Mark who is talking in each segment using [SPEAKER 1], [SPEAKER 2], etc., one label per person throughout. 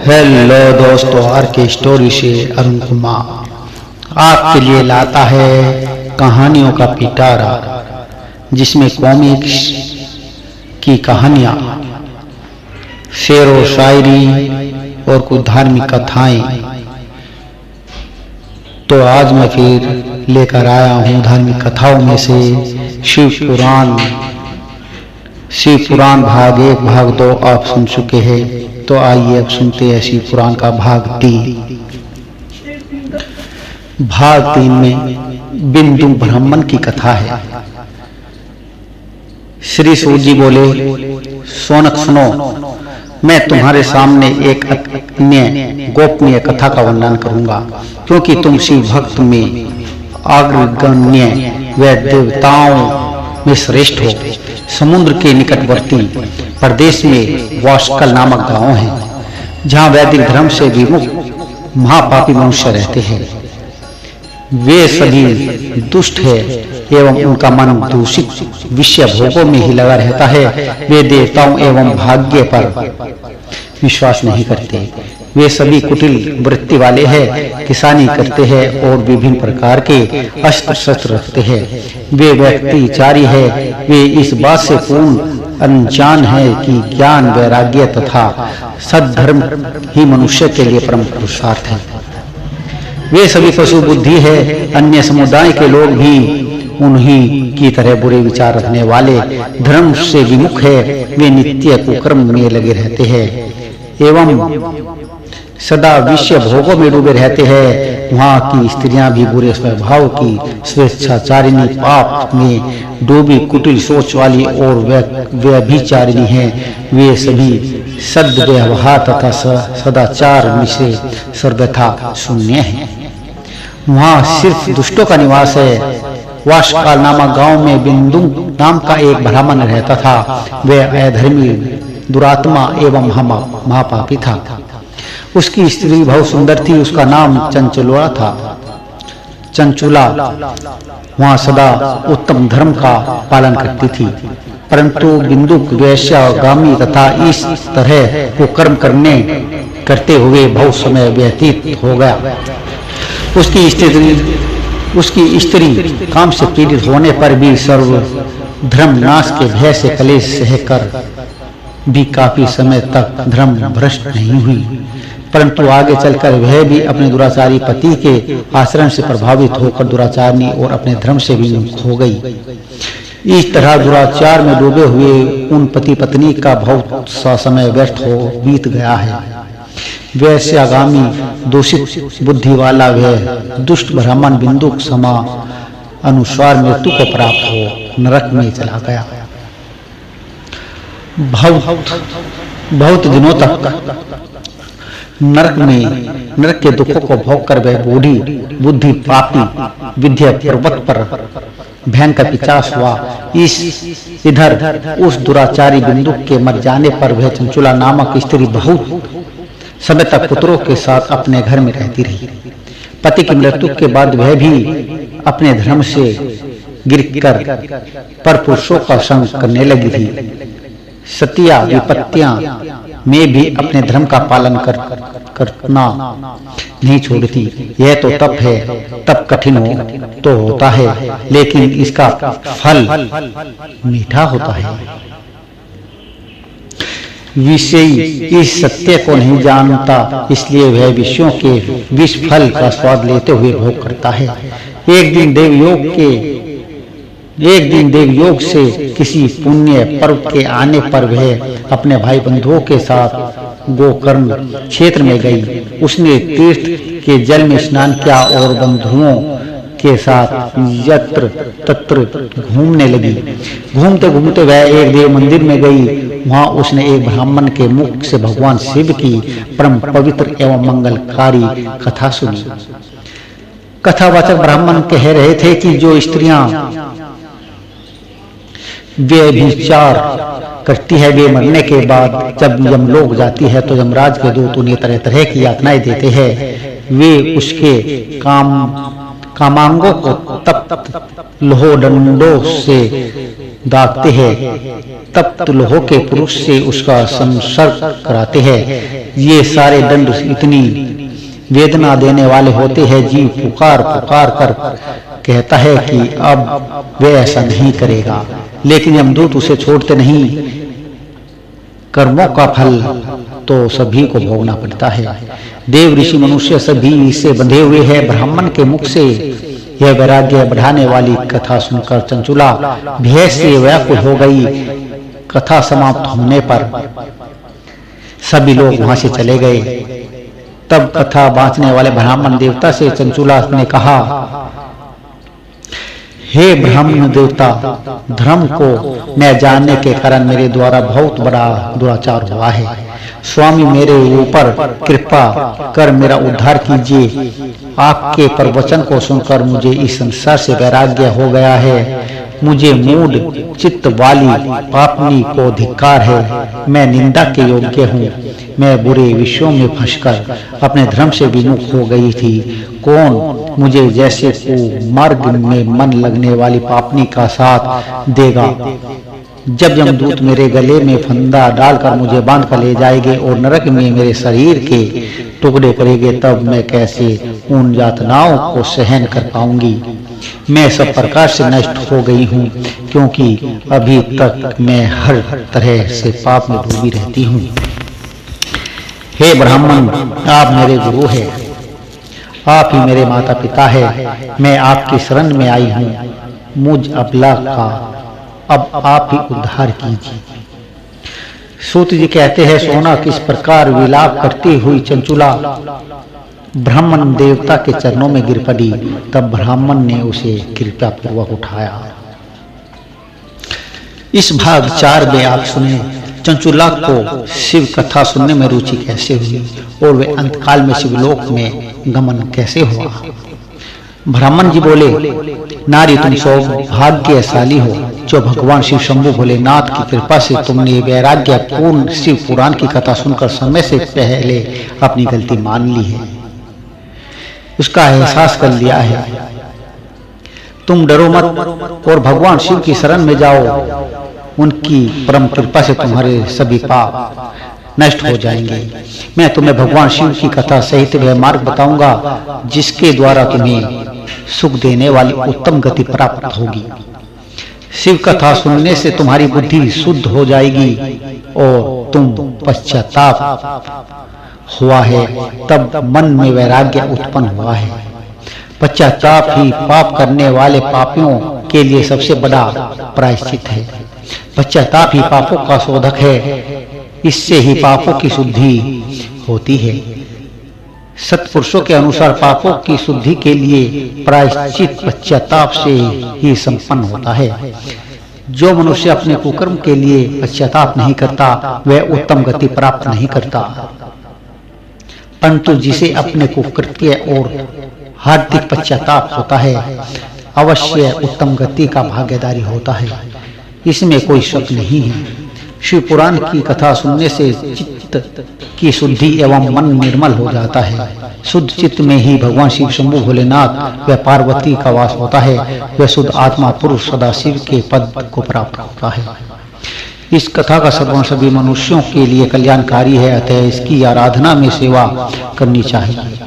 [SPEAKER 1] Hello दोस्तों, are के story से अरुण कुमार आपके लिए लाता है कहानियों का पिटारा, जिसमें कॉमिक्स की कहानियां, शेर व शायरी और कुछ धार्मिक कथाएं। तो आज मैं फिर लेकर आया हूं धार्मिक कथाओं में से शिव पुराण भाग 1 भाग 2 आप सुन चुके हैं। तो आइए अब सुनते हैं शिव पुराण का भाग 3। भाग 3 में बिंदु ब्राह्मण की कथा है। श्री सूत जी बोले, सोनक सुनो, मैं तुम्हारे सामने एक अन्य गोपनीय कथा का वर्णन करूंगा, क्योंकि तुम शिव भक्त में अग्रगण्य व देवताओं में श्रेष्ठ हो। समुद्र के निकटवर्ती प्रदेश में वाशकल नामक गांव है, जहां वैदिक धर्म से विमुख महापापी मनुष्य रहते हैं। वे सभी दुष्ट है एवं उनका मन दूषित विषय भोगों में ही लगा रहता है। वे देवताओं एवं भाग्य पर विश्वास नहीं करते। वे सभी कुटिल वृत्ति वाले हैं, किसानी करते हैं और विभिन्न प्रकार के अस्त्र शस्त्र रखते हैं। वे व्यक्तिचारी है। वे इस बात से पूर्ण अनजान है कि ज्ञान, वैराग्य तथा सद्धर्म ही मनुष्य के लिए परम पुरुषार्थ है। वे सभी पशु बुद्धि है। अन्य समुदाय के लोग भी उन्हीं की तरह बुरे विचार रखने वाले धर्म से विमुख है। वे नित्य कुकर्म में लगे रहते हैं एवं सदा विषय भोगों में डूबे रहते हैं। वहाँ की स्त्रियां भी बुरे स्वभाव की, स्वेच्छाचारिणी, पाप में डूबी, कुटिल सोच वाली और व्यभिचारिणी हैं। वे सभी सद्व्यवहार तथा सदाचार में से सर्वथा शून्य हैं। वहाँ सिर्फ दुष्टों का निवास है। वाशकाल नामक गांव में बिंदु नाम का एक ब्राह्मण रहता था। वह अधर्मी, दुरात्मा एवं महापापी था। उसकी स्त्री बहुत सुंदर थी। उसका नाम चंचुला था। चंचुला वहां सदा उत्तम धर्म का पालन करती थी, परंतु बिंदु वैश्यागामी तथा इस तरह को कर्म करते हुए बहुत समय व्यतीत हो गया। उसकी स्त्री काम से पीड़ित होने पर भी सर्व धर्म नाश के भय से कलेश सहकर भी काफी समय तक धर्म भ्रष्ट नहीं हुई, परंतु आगे चलकर वह भी अपने दुराचारी पति के आचरण से प्रभावित होकर दुराचारनी और अपने धर्म से भी मुक्त हो गई। इस तरह दुराचार में डूबे हुए उन पति पत्नी का बहुत सा समय व्यर्थ हो बीत गया है। वैश्यागामी, दूषित बुद्धि वाला वह दुष्ट ब्राह्मण बिंदु समा अनुसार मृत्यु को प्राप्त हो नरक में चला गया। बहुत दिनों तक नरक के दुखों को भोग कर वह बूढ़ी बुद्धि पापी विद्या पर्वत पर भयंकर पिचास हुआ। इधर उस दुराचारी बिंदु के मर जाने पर वह चंचुला नामक स्त्री बहुत समय तक पुत्रों के साथ अपने घर में रहती रही। पति की मृत्यु के बाद वह भी अपने धर्म से गिरकर पर पुरुषों का संग करने लगी थी। सतिया विपत्तियां में भी अपने धर्म का पालन करना नहीं छोड़ती। यह तो तप है। तप कठिन हो तो होता है, लेकिन इसका फल मीठा होता है। विषयी इस सत्य को नहीं जानता, इसलिए वह विषयों के विष फल का स्वाद लेते हुए भोग करता है। एक दिन देवयोग से किसी पुण्य पर्व के आने पर वह अपने भाई बंधुओं के साथ गोकर्ण क्षेत्र में गई। उसने तीर्थ के जल में स्नान किया और बंधुओं के साथ यत्र तत्र घूमने लगी। घूमते घूमते वह एक देव मंदिर में गई। वहां उसने एक ब्राह्मण के मुख से भगवान शिव की परम पवित्र एवं मंगलकारी कथा सुनी। कथावाचक ब्राह्मण कह रहे थे कि जो स्त्रियां व्यभिचार करती है, वे मरने के बाद जब यमलोक जाती है तो यमराज के दूत उन्हें तरह तरह की यातनाएं देते हैं। वे उसके कामांगों को तप्त लोह डंडों से दागते हैं। तप्त लोह के पुरुष से उसका संसर्ग कराते हैं। ये सारे दंड इतनी वेदना देने वाले होते हैं। जीव पुकार पुकार कर कहता है कि अब वे ऐसा नहीं करेगा, लेकिन यमदूत उसे छोड़ते नहीं। कर्मों का फल तो सभी को भोगना पड़ता है। देव ऋषि मनुष्य सभी इससे बंधे हुए हैं। ब्राह्मण के मुख से यह वैराग्य बढ़ाने वाली कथा सुनकर चंचुला भय से व्याकुल हो गई। कथा समाप्त होने पर सभी लोग वहां से चले गए। तब कथा बांचने वाले ब्राह्मण देवता से चंचुला ने कहा, हे ब्राह्मण देवता, धर्म को न जानने के कारण मेरे द्वारा बहुत बड़ा दुराचार हुआ है। स्वामी मेरे ऊपर कृपा कर मेरा उद्धार कीजिए। आपके प्रवचन को सुनकर मुझे इस संसार से वैराग्य हो गया है। मुझे मूढ़ चित्त वाली पापनी को धिक्कार है। मैं निंदा के योग्य हूँ। मैं बुरे विषयों में फंसकर अपने धर्म से विमुख हो गई थी। कौन मुझे जैसे को मार्ग में मन लगने वाली पापनी का साथ देगा? जब यमदूत मेरे गले में फंदा डालकर मुझे बांध कर ले जाएंगे और नरक में मेरे शरीर के टुकड़े करेंगे, तब मैं कैसे उन यातनाओं को सहन कर पाऊंगी? मैं सब प्रकार से नष्ट हो गई हूँ, क्योंकि अभी तक मैं हर तरह से पाप में डूबी रहती हूँ। हे ब्राह्मण, आप मेरे गुरु हैं, आप ही मेरे माता पिता है। मैं आपकी शरण में आई हूँ। मुझ अबला का अब आप ही उद्धार कीजिए। सूत जी कहते हैं, सोना किस प्रकार विलाप करती हुई चंचुला ब्राह्मण देवता के चरणों में गिर पड़ी। तब ब्राह्मण ने उसे कृपा पूर्वक उठाया। इस भाग 4 में आप सुने चंचुला को शिव कथा सुनने में रुचि कैसे हुई और वे अंतकाल में शिवलोक में गमन कैसे हुआ। ब्राह्मण जी बोले, नारी तुम सौभाग्यशाली हो जो भगवान शिव शंभु भोलेनाथ की कृपा से तुमने वैराग्य पूर्ण शिव पुराण की कथा सुनकर समय से पहले अपनी गलती मान ली है, उसका एहसास कर लिया है। तुम डरो मत और भगवान शिव की शरण में जाओ। उनकी परम कृपा से तुम्हारे सभी पाप नष्ट हो जाएंगे। मैं तुम्हें भगवान शिव की कथा सहित वह मार्ग बताऊंगा जिसके द्वारा तुम्हें सुख देने वाली उत्तम गति प्राप्त होगी। शिव कथा सुनने से तुम्हारी बुद्धि शुद्ध हो जाएगी और तुम पश्चाताप हुआ है, तब मन में वैराग्य उत्पन्न हुआ है। पश्चाताप ही पाप करने वाले पापियों के लिए सबसे बड़ा प्रायश्चित है। पश्चाताप ही पापों का शोधक है। इससे ही पापों की शुद्धि होती है। सत्पुरुषों के अनुसार पापों की शुद्धि के लिए प्रायश्चित पश्चाताप से ही संपन्न होता है। जो मनुष्य अपने कुकर्म के लिए पश्चाताप नहीं करता वह उत्तम गति प्राप्त नहीं करता, परंतु जिसे अपने कुकृत्य और हार्दिक पश्चाताप होता है अवश्य उत्तम गति का भागीदारी होता है। इसमें कोई शक नहीं है। शिव पुराण की कथा सुनने से चित्त की शुद्धि एवं मन निर्मल हो जाता है। शुद्ध चित्त में ही भगवान शिव शंभु भोलेनाथ व पार्वती का वास होता है। वह शुद्ध आत्मा पुरुष सदाशिव के पद को प्राप्त होता है। इस कथा का श्रवण सभी मनुष्यों के लिए कल्याणकारी है, अतः इसकी आराधना में सेवा करनी चाहिए।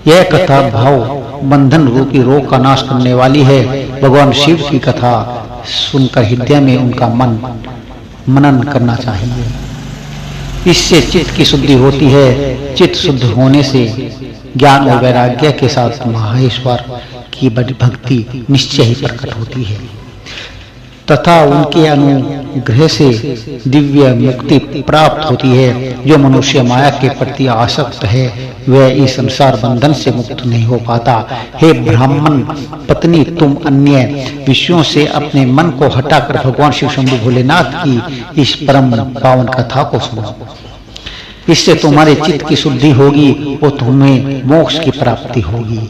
[SPEAKER 1] यह कथा भाव बंधन रूपी रोग का नाश करने वाली है। भगवान शिव की कथा सुनकर हृदय में उनका मनन करना चाहिए। इससे चित्त की शुद्धि होती है। चित्त शुद्ध होने से ज्ञान और वैराग्य के साथ महेश्वर की भक्ति निश्चय ही प्रकट होती है तथा उनके अनुग्रह से दिव्य मुक्ति प्राप्त होती है। जो मनुष्य माया के प्रति आसक्त है वह इस संसार बंधन से मुक्त नहीं हो पाता। हे ब्राह्मण पत्नी, तुम अन्य विषयों से अपने मन को हटाकर भगवान शिव शंभु भोलेनाथ की इस परम पावन कथा को सुनो। इससे तुम्हारे चित्त की शुद्धि होगी और तुम्हें मोक्ष की प्राप्ति होगी।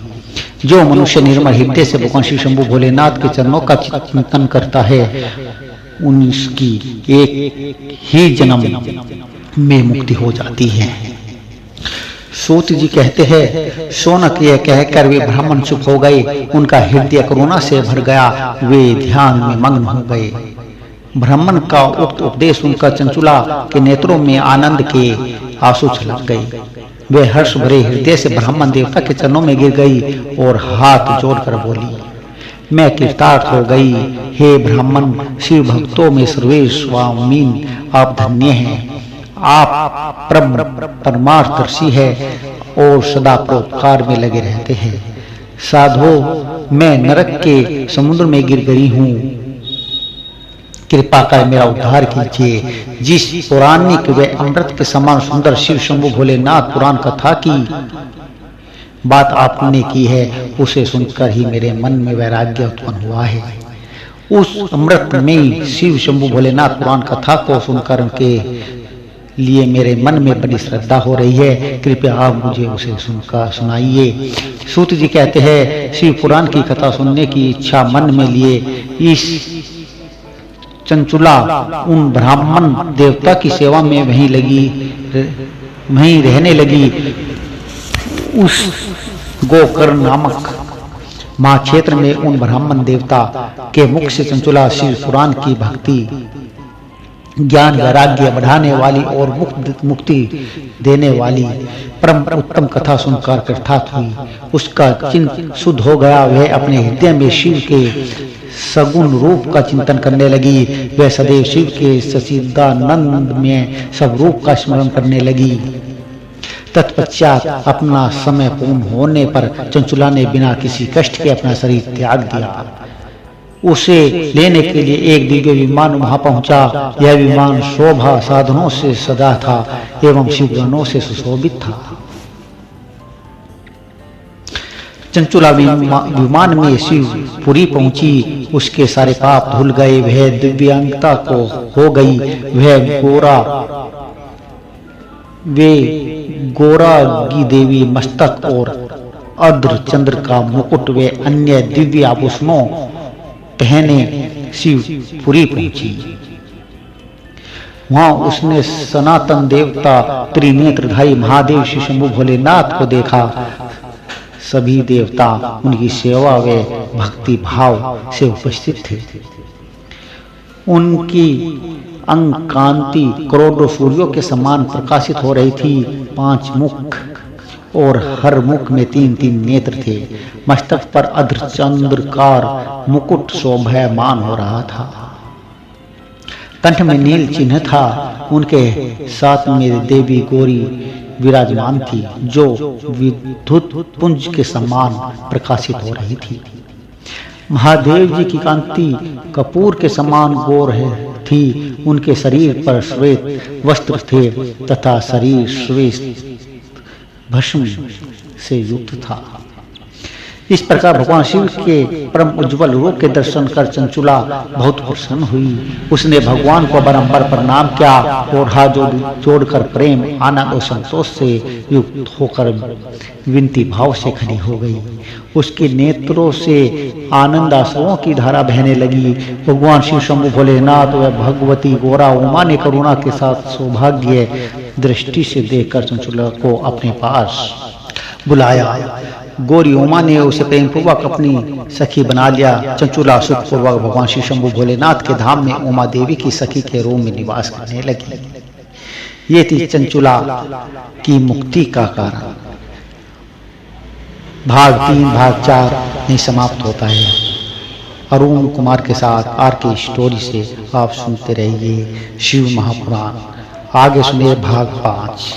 [SPEAKER 1] जो मनुष्य निर्मल हृदय से भगवान शिव शंभु भोलेनाथ के चरणों का चिंतन करता है उनकी एक ही जन्म में मुक्ति हो जाती है। सूत जी कहते हैं, शौनक यह कहकर वे ब्राह्मण चुप हो गए। उनका हृदय करुणा से भर गया। वे ध्यान में मग्न हो गए। ब्राह्मण का उक्त उपदेश सुनकर चंचुला के नेत्रों में आनंद के आंसू छलक गई। वे हर्ष भरे हृदय से ब्राह्मण देवता के चरणों में गिर गई और हाथ जोड़कर बोली, मैं कृतार्थ हो गई। हे ब्राह्मण, शिव भक्तों में सर्वेश्वामीन आप धन्य हैं। आप परमार्थदर्शी है और सदा परोपकार में लगे रहते हैं। साधो, मैं नरक के समुद्र में गिर गई हूँ, कृपा कर मेरा उद्धार कीजिए। जिस पौराणिक व अमृत के समान सुंदर शिव शंभु भोलेनाथ पुराण कथा की बात आपने की है, उसे सुनकर ही मेरे मन में वैराग्य उत्पन्न हुआ है। उस अमृत में शिव शंभु भोलेनाथ पुराण कथा को सुनकर उनके लिए मेरे मन में बड़ी श्रद्धा हो रही है। कृपया आप मुझे उसे सुनकर सुनाइए। सूत जी कहते हैं, शिव पुराण की कथा सुनने की इच्छा मन में लिए इस चंचुला उन ब्राह्मण देवता की सेवा में वहीं रहने लगी। उस गोकर्ण नामक महाक्षेत्र में उन ब्राह्मण देवता के मुख से चंचुला शिव पुराण की भक्ति, ज्ञान वैराग्य बढ़ाने वाली और मुक्ति देने वाली परम उत्तम कथा सुनकर कृतार्थ हुई। उसका चिंतन शुद्ध हो गया। वह अपने हृदय में शिव के सगुण रूप का चिंतन करने लगी। वह सदैव शिव के सच्चिदानंद में सब रूप का स्मरण करने लगी। तत्पश्चात अपना समय पूर्ण होने पर चंचुला ने बिना किसी कष्ट के अपना शरीर त्याग दिया। उसे लेने के लिए एक दिव्य विमान वहां पहुंचा। यह विमान शोभा साधनों से सजा था एवं शिवगणों से सुशोभित था। चंचुला विमान में शिवपुरी पहुंची। उसके सारे पाप धुल गए। वह दिव्यांगता को हो गई। वे गौरागी देवी मस्तक और अर्ध चंद्र का मुकुट व अन्य दिव्य आभूषणों पहने शिवपुरी पहुंची। वहां उसने सनातन देवता त्रिनेत्रधारी महादेव श्री शंभु भोलेनाथ को देखा। सभी देवता उनकी सेवा व भक्ति भाव से उपस्थित थे। उनकी अंग कांति करोड़ों सूर्यों के समान प्रकाशित हो रही थी। 5 मुख और हर मुख में 3-3 नेत्र थे। मस्तक पर अर्धचंद्रकार मुकुट शोभायमान हो रहा था। कंठ में नील चिन्ह था। उनके साथ में देवी गौरी विराजमान थी, जो विद्युत पुंज के समान प्रकाशित हो रही थी। महादेव जी की कांति कपूर के समान गौर थी। उनके शरीर पर श्वेत वस्त्र थे तथा शरीर श्वेत भस्म से युक्त था। इस प्रकार भगवान शिव के परम उज्जवल रूप के दर्शन कर चंचुला बहुत प्रसन्न हुई। उसने भगवान को बारंबार प्रणाम किया और हाथ जोड़कर प्रेम, आनंद और संतोष से युक्त होकर विनती भाव से खड़ी हो गई। उसके नेत्रों से आनंद आंसुओं की धारा बहने लगी। भगवान शिव शंभु भोलेनाथ व भगवती गौरा उमा ने करुणा के साथ सौभाग्य दृष्टि से देखकर चंचुला को अपने पास बुलाया। गौरी उमा ने उसे प्रेम पूर्वक अपनी सखी बना लिया। चंचुला सुखपूर्वक भगवान शिव शंभु भोलेनाथ के धाम में उमा देवी की सखी के रूप में निवास करने लगी। ये थी चंचुला की मुक्ति का कारण। भाग 3 भाग 4 नहीं समाप्त होता है। अरुण कुमार के साथ आर के स्टोरी से आप सुनते रहिए शिव महापुराण। आगे सुनिए भाग 5।